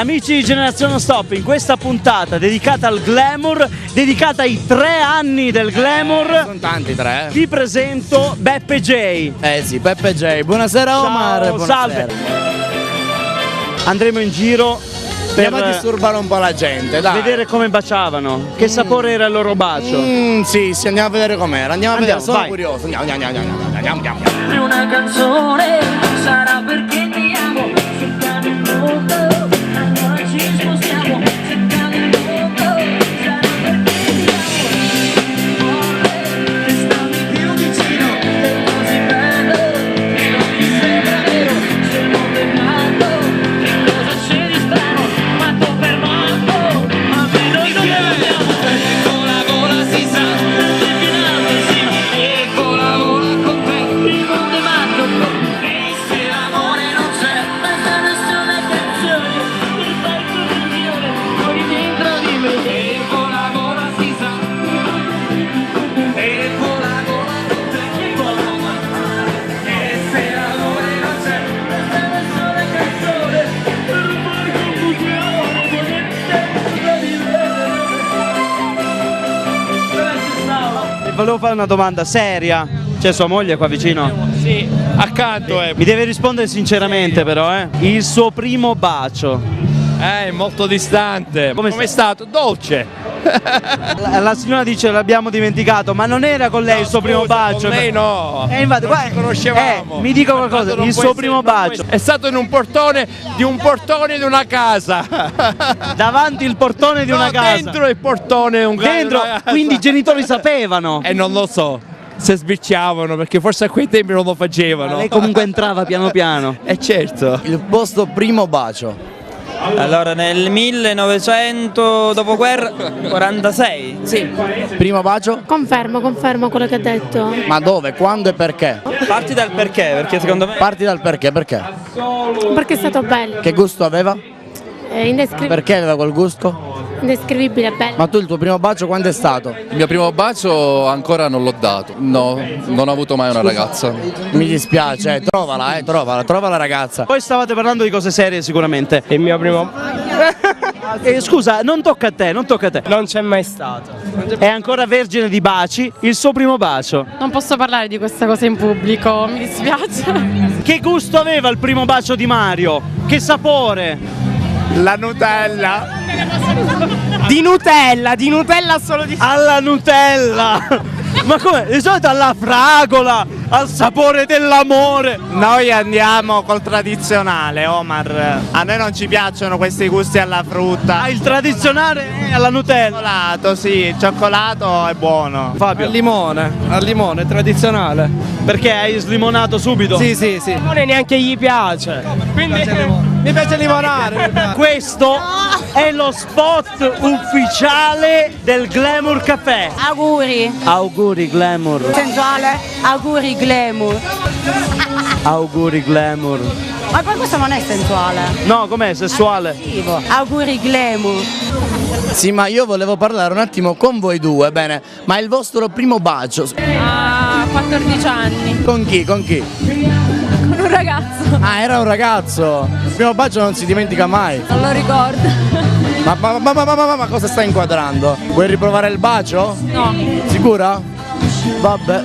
amici di Generazione Stop, in questa puntata dedicata al glamour, dedicata ai 3 anni del glamour, sono tanti 3. Vi presento Beppe J. Sì, Beppe J. Buonasera. Ciao, Omar. Buonasera. salve. Andremo in giro Andiamo a disturbare un po' la gente, dai. vedere come baciavano, che sapore era il loro bacio. Sì, andiamo a vedere com'era. Andiamo a vedere, sono vai. curioso. Andiamo. Una canzone sarà perché ti amo. Cercando il mondo, allora ci spostiamo. Cercando il mondo, sarà perché ti amo. Vorrei restarmi più vicino, è così bello, e non mi sembra vero. Se il mondo è matto, che cosa c'è di strano? Matto per matto, ma noi non lo abbiamo. E con la gola si sa, terminato sì. E con la gola con te, il mondo è matto. E se l'amore non c'è, basta nessuna canzone. Il fatto funziona, fuori dentro di me. E con la gola si sa. E con la gola con te, il mondo è matto. E se l'amore non c'è, basta nessuna canzone. Il fatto funziona, fuori dentro di me. Dove ci stava? E volevo fare una domanda seria. C'è sua moglie qua vicino? Sì, accanto Mi deve rispondere sinceramente però, Il suo primo bacio. è molto distante. Come Com'è stato? Dolce. La signora dice l'abbiamo dimenticato, ma non era con lei il suo primo bacio. Con lei no. Infatti, Non ci conoscevamo. mi dica qualcosa, Non il può suo essere, primo non può bacio. essere. È stato in un portone di una casa. Davanti il portone di No, una casa. dentro il portone Dentro, quindi i genitori sapevano. E non lo so se sbirciavano, perché forse a quei tempi non lo facevano. Lei comunque entrava piano piano. Certo. Il vostro primo bacio. Allora nel 1900 dopoguerra 46, sì. Primo bacio? Confermo quello che ha detto. Ma dove, quando e perché? Parti dal perché secondo me Parti dal perché, perché? Perché è stato bello. Che gusto aveva? È indescrivibile, Perché aveva quel gusto? bello. Ma tu il tuo primo bacio quando è stato? Il mio primo bacio ancora non l'ho dato, no, non ho avuto mai una ragazza. Mi dispiace, trova la ragazza. Poi stavate parlando di cose serie sicuramente. Il mio primo Scusa, non tocca a te. non c'è mai stato. È ancora vergine di baci, il suo primo bacio. Non posso parlare di questa cosa in pubblico, mi dispiace. Che gusto aveva il primo bacio di Mario? Che sapore? La Nutella. Di Nutella solo di Alla Nutella! Ma come? Di solito alla fragola, al sapore dell'amore. Noi andiamo col tradizionale, Omar. A noi non ci piacciono questi gusti alla frutta. Ah, il tradizionale è alla Nutella. Cioccolato, sì, il cioccolato è buono. Fabio, al limone tradizionale. perché hai slimonato subito? Sì. Il limone neanche gli piace. Quindi mi piace limonare. Questo è lo spot ufficiale del Glamour Café. Auguri. Auguri Glamour. Sensuale. Auguri glamour. Auguri Glamour. Ma poi questo non è sensuale. No, com'è? Sessuale? Auguri glamour. Sì, ma io volevo parlare un attimo con voi due, bene, ma il vostro primo bacio, A 14 anni. con chi? Con un ragazzo. Ah, era un ragazzo, il primo bacio non si dimentica mai. Non lo ricordo. Ma cosa stai inquadrando? Vuoi riprovare il bacio? No. Sicura? Vabbè,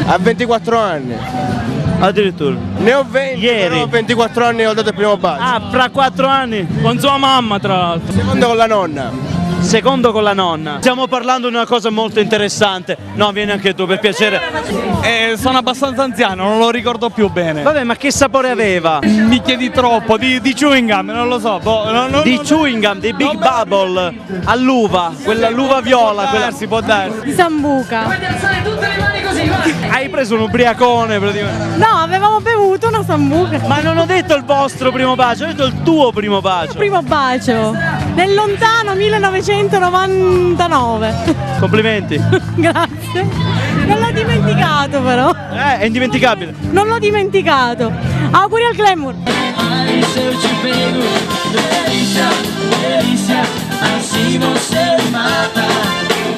A 24 anni. Addirittura. Ne ho 20. Ieri. Però a 24 anni ho dato il primo bacio. Ah, fra 4 anni? Con sua mamma tra l'altro. Secondo con la nonna. Secondo con la nonna. Stiamo parlando di una cosa molto interessante. No, vieni anche tu per piacere. sono abbastanza anziano, non lo ricordo più bene. Vabbè, ma che sapore aveva? Mi chiedi troppo, di chewing gum, non lo so. Di chewing gum, di Big Bubble all'uva, quella l'uva viola, quella Si può darsi. Di Sambuca. Tutte le mani così, vai! Hai preso un ubriacone praticamente. No, avevamo bevuto una Sambuca. Ma non ho detto il vostro primo bacio, ho detto il tuo primo bacio. Primo bacio. Nel lontano 1999. Complimenti. Grazie. Non l'ho dimenticato però. È indimenticabile. Non l'ho dimenticato. Auguri al glamour. Ai, se eu te pego, delícia, delícia, assim você me mata.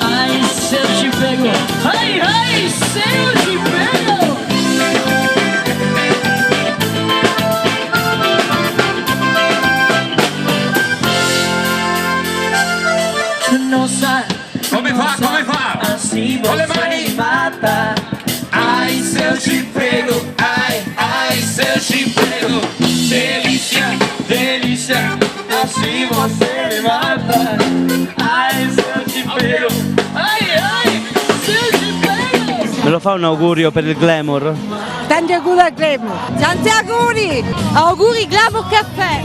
Ai, se eu te pego, ai, ai, se eu te pego. se você mata. Ai, se eu te pego, ai, se eu te pego. Delícia, delícia, assim você me mata. Ai, se eu te pego, ai, se eu te pego. Me lo fa un augurio per il Glamour? Tanti auguri al Glamour. Tanti auguri. Auguri Glamour Caffè.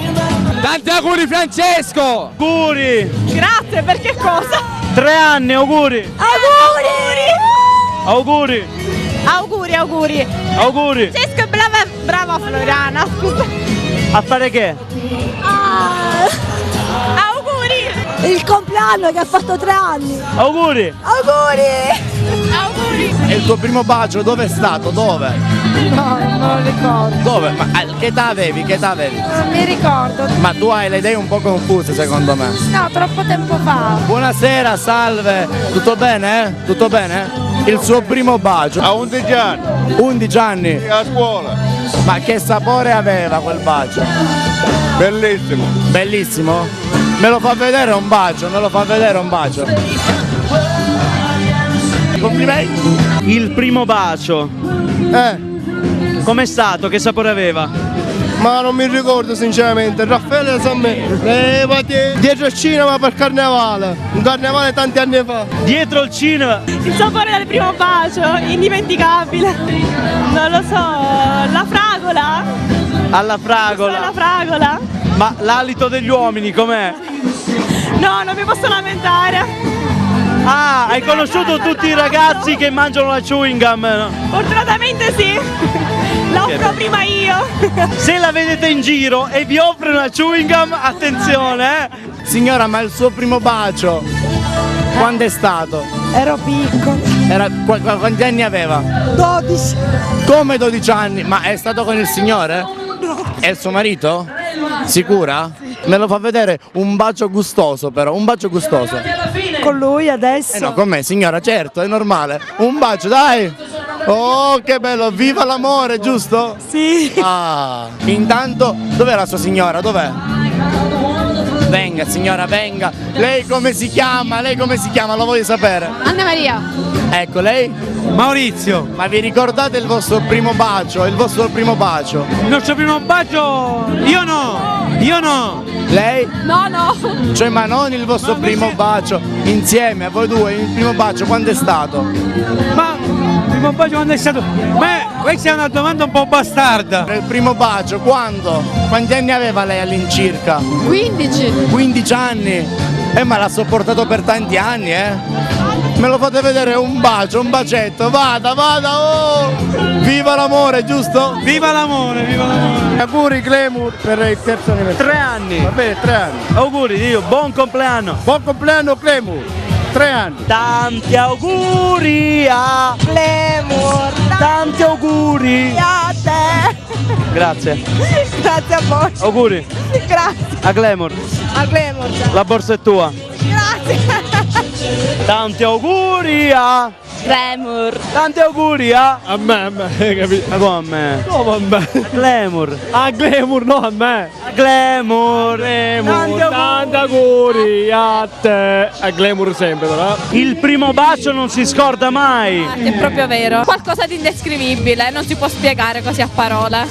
Tanti auguri Francesco! Auguri! Grazie, per che cosa? 3 anni, auguri! Auguri. Auguri! Auguri. Auguri! Francesco, brava Floriana, scusa. A fare che? Auguri. Il compleanno che ha fatto 3 anni. Auguri! Auguri. E il tuo primo bacio dove è stato? Dove? No, non lo ricordo. Dove? Ma che età avevi? Che età avevi? Non mi ricordo. Ma tu hai le idee un po' confuse secondo me. No, troppo tempo fa. Buonasera, salve. Tutto bene? Tutto bene? Il suo primo bacio. A 11 anni, 11 anni. a scuola. Ma che sapore aveva quel bacio? Bellissimo. Bellissimo? Me lo fa vedere un bacio, me lo fa vedere un bacio. Complimenti. Il primo bacio. Com'è stato? Che sapore aveva? Ma non mi ricordo sinceramente. Raffaele levati dietro il cinema per carnevale. Un carnevale tanti anni fa. Dietro il cinema. Il sapore del primo bacio, indimenticabile. Non lo so, la fragola? Alla La fragola. fragola? Ma l'alito degli uomini com'è? No, non mi posso lamentare. Ah, hai conosciuto tutti i ragazzi che mangiano la chewing gum? No? Fortunatamente sì. La offro prima io. Se la vedete in giro e vi offre una chewing gum, attenzione, Signora, ma il suo primo bacio quando è stato? Ero piccolo. Quanti anni aveva? 12. Come 12 anni? Ma è stato con il signore? È il suo marito? Sicura? Me lo fa vedere un bacio gustoso però, un bacio gustoso. Con lui adesso. No, con me signora, certo, è normale. Un bacio, dai! Oh, che bello, viva l'amore, giusto? Sì. Ah, intanto, dov'è la sua signora? Dov'è? Venga signora, venga. Lei come si chiama? Lei come si chiama? Lo voglio sapere. Anna Maria. Ecco, lei? Maurizio, Ma vi ricordate il vostro primo bacio? Il vostro primo bacio? il nostro primo bacio? Io no! Lei? No. Cioè, ma non il vostro primo bacio insieme a voi due, il primo bacio quando è stato? Ma il primo bacio quando è stato? Ma questa è una domanda un po' bastarda. Il primo bacio quando? Quanti anni aveva lei all'incirca? 15. 15 anni? Ma l'ha sopportato per tanti anni, Me lo fate vedere un bacio, un bacetto, vada, oh! Viva l'amore, giusto? Viva l'amore, viva l'amore. Auguri Glamour per il terzo anniversario. 3 anni. Vabbè, 3 anni. Auguri, Dio, buon compleanno. Buon compleanno Glamour. 3 anni. Tanti auguri a Glamour. Tanti auguri. A te. Grazie. Grazie a voi. Auguri Grazie. a Glamour. A Glamour. La borsa è tua. Grazie. Tanti auguri a Glamour. Tanti auguri a A me, capito? Ma come a me? Come a me? A Glamour. A Glamour, no a me. A Glamour. Tanti auguri a te. A Glamour sempre però. Il primo bacio non si scorda mai. È proprio vero. Qualcosa di indescrivibile, non si può spiegare così a parole.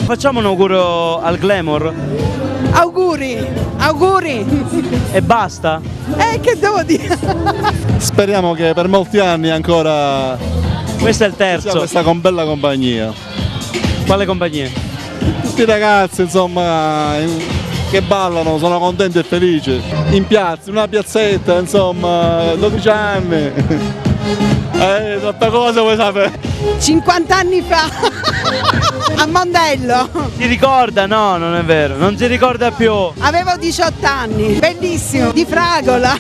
Facciamo un augurio al Glamour Auguri. e basta. Che devo dire? Speriamo che per molti anni ancora Questo è il sia terzo. questa con bella compagnia. Quale compagnia? Tutti i ragazzi, insomma, che ballano, sono contenti e felici. In piazza, in una piazzetta, insomma, 12 anni. Troppe cose vuoi sapere? 50 anni fa. A Mondello. Si ricorda? No, non è vero. Non si ricorda più. Avevo 18 anni. Bellissimo. Di fragola.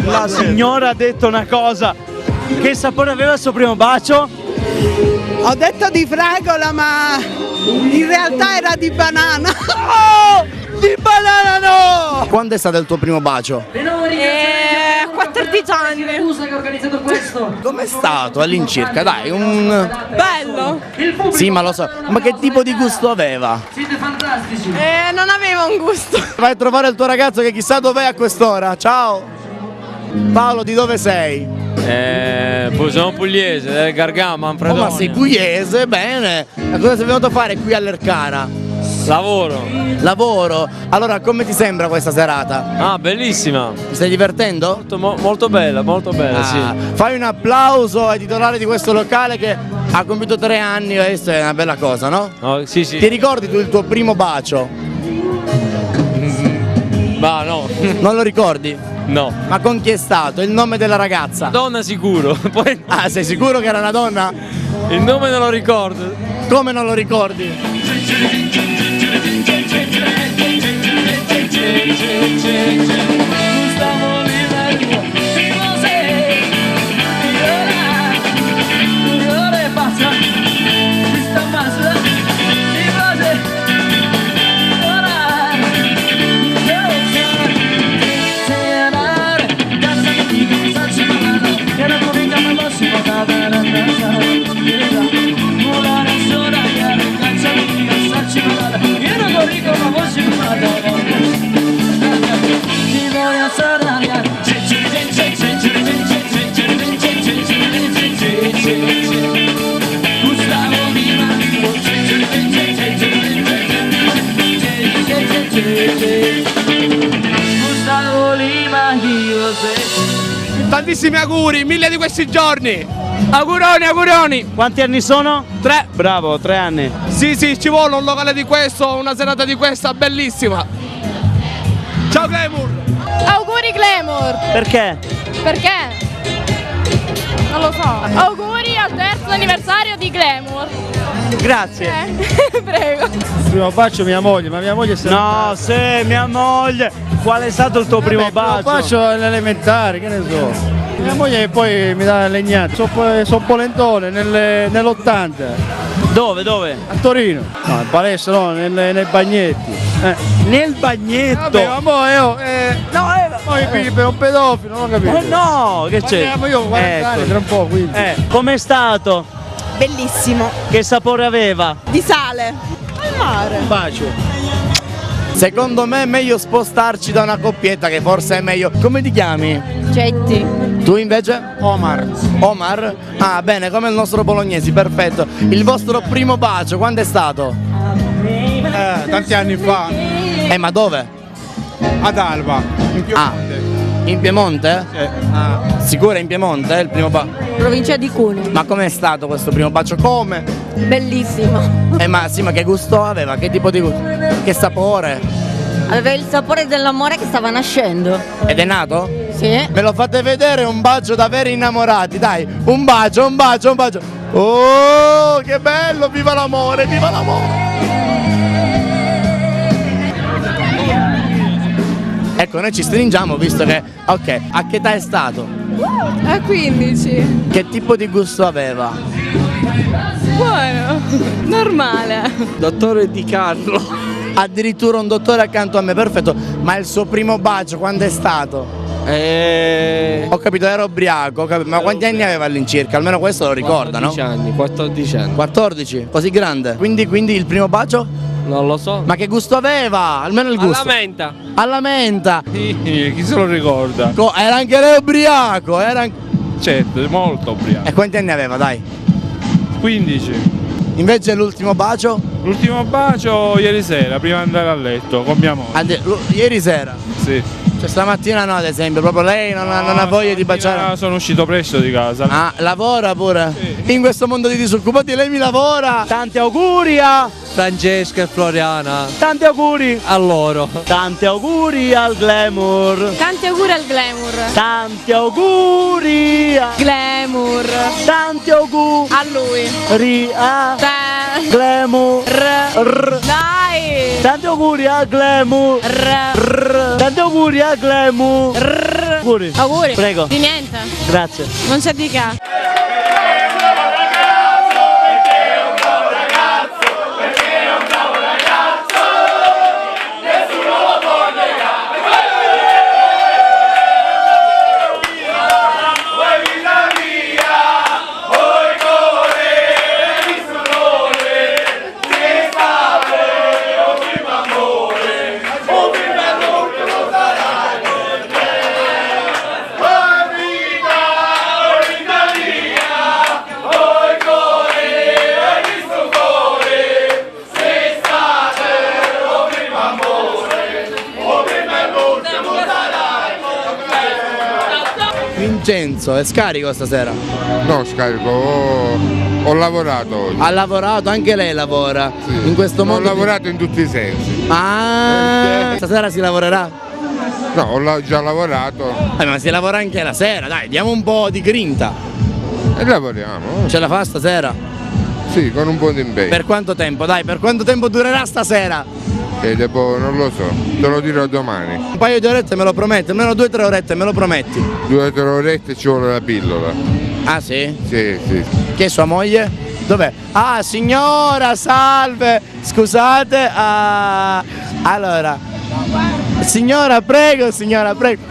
La signora ha detto una cosa. Che sapore aveva il suo primo bacio? Ho detto di fragola, ma in realtà era di banana. Oh! Di banana no! Quando è stato il tuo primo bacio? 14 anni. Com'è stato all'incirca? Dai, un... Bello. Sì, ma lo so. Ma che tipo di gusto aveva? Non aveva un gusto. Vai a trovare il tuo ragazzo che chissà dov'è a quest'ora. Ciao! Paolo, di dove sei? Sono pugliese, del Gargano, Oh, Manfredonia. ma sei pugliese, bene. Ma cosa sei venuto a fare qui all'Ercana? Lavoro. Lavoro? Allora, come ti sembra questa serata? Ah, bellissima. Ti stai divertendo? Molto bella, sì. Fai un applauso ai titolari di questo locale che ha compiuto 3 anni, questa è una bella cosa, no? Oh, sì. Ti ricordi tu il tuo primo bacio? Ma no. Non lo ricordi? No. Ma con chi è stato? Il nome della ragazza? Donna sicuro. Poi Ah, sei sicuro che era una donna? il nome non lo ricordo. Come non lo ricordi? Tantissimi auguri, 1000 di questi giorni. Auguroni. Quanti anni sono? 3. Bravo, 3 anni. Sì, ci vuole un locale di questo, una serata di questa bellissima. Ciao Glamour. Auguri Glamour! Perché? Perché? Non lo so. Auguri al 3° anniversario di Glamour. Grazie. Prego. Primo bacio mia moglie, ma mia moglie No, se mia moglie. Qual è stato il tuo primo bacio? Primo bacio all'elementare, che ne so. Mia moglie poi mi dà legnate, sono polentone nell'80. Dove? A Torino. No, in palestra no, nei bagnetti. Nel bagnetto. Vabbè, ma poi mi per un pedofilo, non ho capito. No, che c'è? Parliamo io 40 anni, tra un po', quindi. Com'è stato? Bellissimo. Che sapore aveva? Di sale. Al mare. Un bacio. Secondo me è meglio spostarci da una coppietta che forse è meglio. Come ti chiami? Cetti. Tu invece? Omar. Omar? Ah, bene, come il nostro bolognesi, perfetto. Il vostro primo bacio, quando è stato? Tanti anni fa. Ma dove? Ad Alba, in Piemonte. In Piemonte? Sì. Sicuro è in Piemonte il primo bacio? Provincia di Cuneo. Ma com'è stato questo primo bacio? Come? Bellissimo. Ma sì, ma che gusto aveva? Che tipo di gusto? Che sapore? Aveva il sapore dell'amore che stava nascendo. Ed è nato? Sì. Me lo fate vedere un bacio da veri innamorati, dai! Un bacio! Oh, che bello! Viva l'amore! Ecco, noi ci stringiamo visto che... Ok, a che età è stato? A 15. Che tipo di gusto aveva? Buono. Normale. Dottore Di Carlo. Addirittura un dottore accanto a me, perfetto. Ma il suo primo bacio quando è stato? Ho capito, era ubriaco, ho capito. Ma quanti anni aveva all'incirca? Almeno questo lo ricorda, 14 no? anni, 14 anni. 14? Così grande? Quindi il primo bacio? Non lo so. Ma che gusto aveva? Almeno il gusto. Alla menta. Chi se lo ricorda? Era anche lei ubriaco, Certo, molto ubriaco. E quanti anni aveva, dai? 15. Invece l'ultimo bacio? L'ultimo bacio ieri sera, prima di andare a letto, con mia moglie. Ieri sera? Sì. Cioè stamattina no, ad esempio, proprio lei non ha voglia di baciare. Sono uscito presto di casa. Ah, lavora pure? Sì. In questo mondo di disoccupati lei mi lavora! Tanti auguri a Francesca e Floriana. Tanti auguri a loro. Tanti auguri al Glamour. Tanti auguri al Glamour. Tanti auguri a Glamour. Tanti auguri a lui. Glamour. Dai. Tanti auguri al Glamour. Tanti auguri al Glamour. Auguri. Prego. Di niente. Grazie. Non c'è di che. Vincenzo, è scarico stasera? No, scarico, ho lavorato oggi. Ha lavorato, anche lei lavora in questo modo? Ho lavorato in tutti i sensi. Stasera si lavorerà? No, ho già lavorato. Ma si lavora anche la sera, dai, diamo un po' di grinta. E lavoriamo. Ce la fa stasera? Sì, con un po' di impegno. Per quanto tempo? Dai, per quanto tempo durerà stasera? E dopo non lo so, te lo dirò domani. Un paio di orette me lo prometti, almeno 2 o 3 orette me lo prometti? 2 o 3 orette ci vuole la pillola. Ah sì? Sì, sì. Chi è sua moglie? Dov'è? Ah, signora, salve! Scusate, allora, signora prego,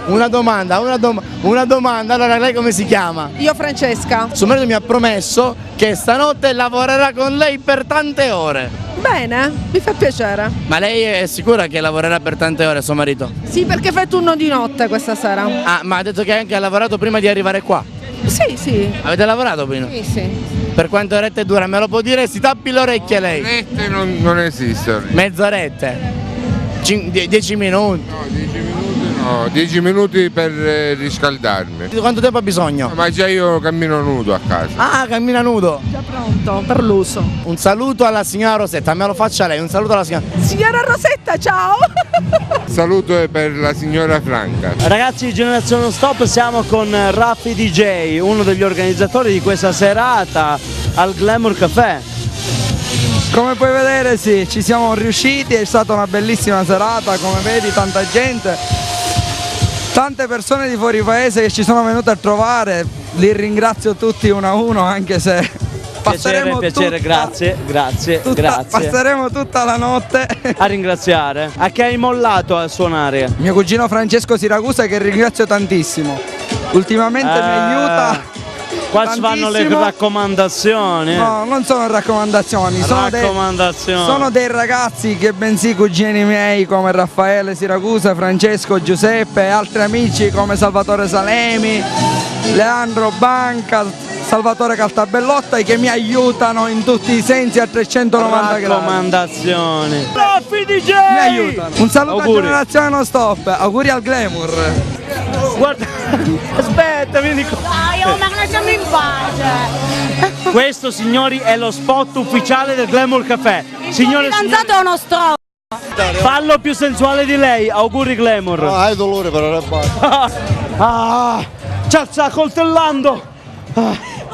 una domanda, allora lei come si chiama? Io Francesca. Suo marito mi ha promesso che stanotte lavorerà con lei per tante ore. Bene, mi fa piacere. Ma lei è sicura che lavorerà per tante ore, suo marito? Sì, perché fai turno di notte questa sera. Ah, ma ha detto che anche ha lavorato prima di arrivare qua? Sì, sì. Avete lavorato prima? Sì, sì. Per quante orette dura? Me lo può dire? Si tappi le orecchie lei. Orette non esistono. Mezz'orette? 10 minuti? No, 10 minuti no, 10 minuti per riscaldarmi. Quanto tempo ha bisogno? Ma già io cammino nudo a casa. Ah, cammina nudo. Già pronto per l'uso. Un saluto alla signora Rosetta, me lo faccia lei, un saluto alla signora. Signora Rosetta, ciao! Saluto è per la signora Franca. Ragazzi di Generazione Stop, siamo con Raffi DJ, uno degli organizzatori di questa serata al Glamour Café. Come puoi vedere sì, ci siamo riusciti, è stata una bellissima serata, come vedi tanta gente, tante persone di fuori paese che ci sono venute a trovare, li ringrazio tutti uno a uno anche se Piacere, grazie. Passeremo tutta la notte a ringraziare. A chi hai mollato a suonare? mio cugino Francesco Siracusa che ringrazio tantissimo, ultimamente mi aiuta. Qua ci vanno le raccomandazioni. No, non sono raccomandazioni, sono dei ragazzi che bensì cugini miei come Raffaele Siracusa, Francesco Giuseppe e altri amici come Salvatore Salemi, Leandro Banca, Salvatore Caltabellotta che mi aiutano in tutti i sensi a 390 gradi. Raccomandazioni. Raffi DJ! Mi aiutano. Un saluto Auguri. a Generazione Non Stop, auguri al Glamour. Guarda, aspetta, vieni qua. Dai, ma lasciami in pace. Questo, signori, è lo spot ufficiale del Glamour Café. Signore, Fidanzato è uno stronzo. fallo più sensuale di lei. Auguri Glamour. hai dolore però, Ci sta coltellando.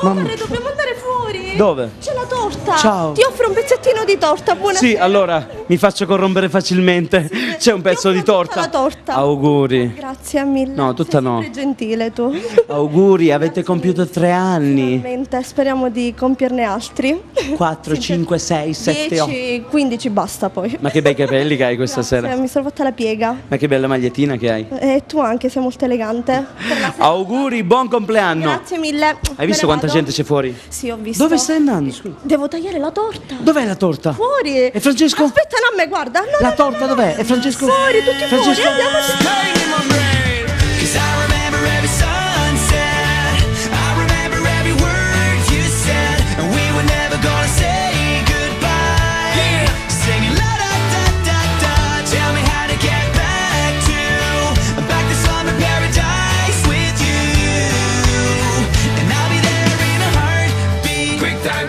Amore, dobbiamo andare fuori. Dove? C'è la torta. Ciao. Ti offro un pezzettino di torta, buonasera. Sì, allora mi faccio corrompere facilmente. C'è un pezzo di torta. La torta. Auguri. Grazie mille. No, tutta no. Sei gentile tu. Auguri, avete compiuto 3 anni. Veramente, speriamo di compierne altri. 4, 5, 6, 7, 8. 10, 15 basta poi. Ma che bei capelli che hai questa sera. Mi sono fatta la piega. Ma che bella magliettina che hai. E tu anche, sei molto elegante. Auguri, buon compleanno. Grazie mille. Hai visto quanta gente c'è fuori? Sì, ho visto. Dove stai andando? Scusa. Devo tagliare la torta. Dov'è la torta? Fuori. E Francesco? Aspetta, no, a me, guarda. No, La no, torta no, no. dov'è? E Francesco? Fuori, tutti Francesco? fuori. Andiamo.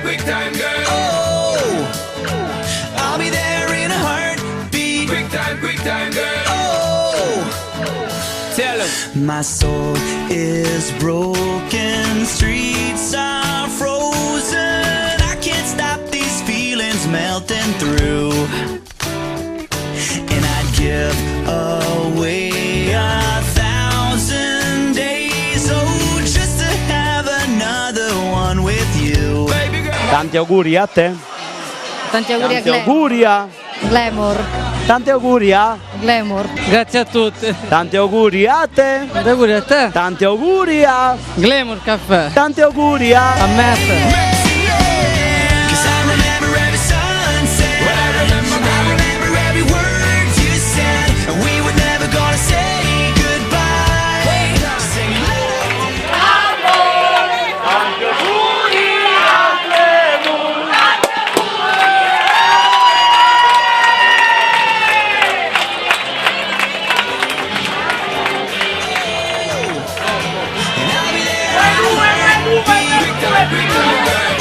Quick time, girl. Oh, I'll be there in a heartbeat. Quick time, girl. Oh, tell him. My soul is broken, streets are frozen. I can't stop these feelings melting through. And I'd give away 1,000 days, oh, just to have another one with you. Baby girl. Tanti auguri a te. Tanti auguri a Tanti Glamour. auguri a. Glamour. Tanti auguri a. Glamour. Grazie a tutti. Tanti auguri a te. Tanti auguri a te. Tanti auguri a. Glamour Caffè. Tanti auguri a. A me a te. Cause I remember every sunset. I remember every word you said. And we were never gonna say goodbye. Singing And I'll be Glamour.